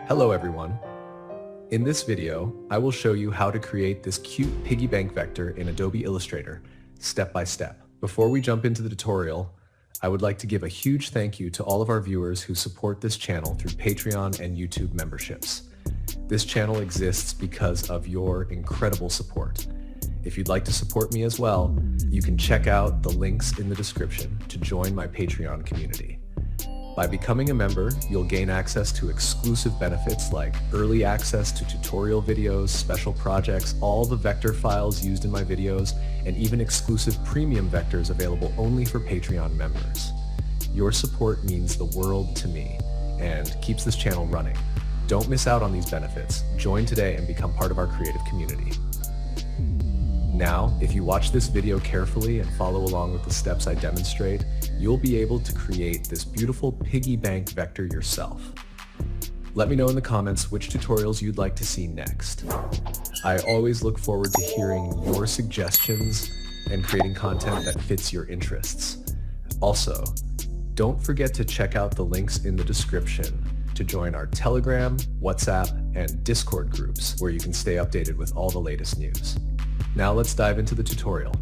Hello everyone. In this video, I will show you how to create this cute piggy bank vector in Adobe Illustrator, step by step. Before we jump into the tutorial, I would like to give a huge thank you to all of our viewers who support this channel through Patreon and YouTube memberships. This channel exists because of your incredible support. If you'd like to support me as well, you can check out the links in the description to join my Patreon community. By becoming a member, you'll gain access to exclusive benefits like early access to tutorial videos, special projects, all the vector files used in my videos, and even exclusive premium vectors available only for Patreon members. Your support means the world to me and keeps this channel running. Don't miss out on these benefits. Join today and become part of our creative community. Now, if you watch this video carefully and follow along with the steps I demonstrate, you'll be able to create this beautiful piggy bank vector yourself. Let me know in the comments which tutorials you'd like to see next. I always look forward to hearing your suggestions and creating content that fits your interests. Also, don't forget to check out the links in the description to join our Telegram, WhatsApp, and Discord groups where you can stay updated with all the latest news. Now let's dive into the tutorial.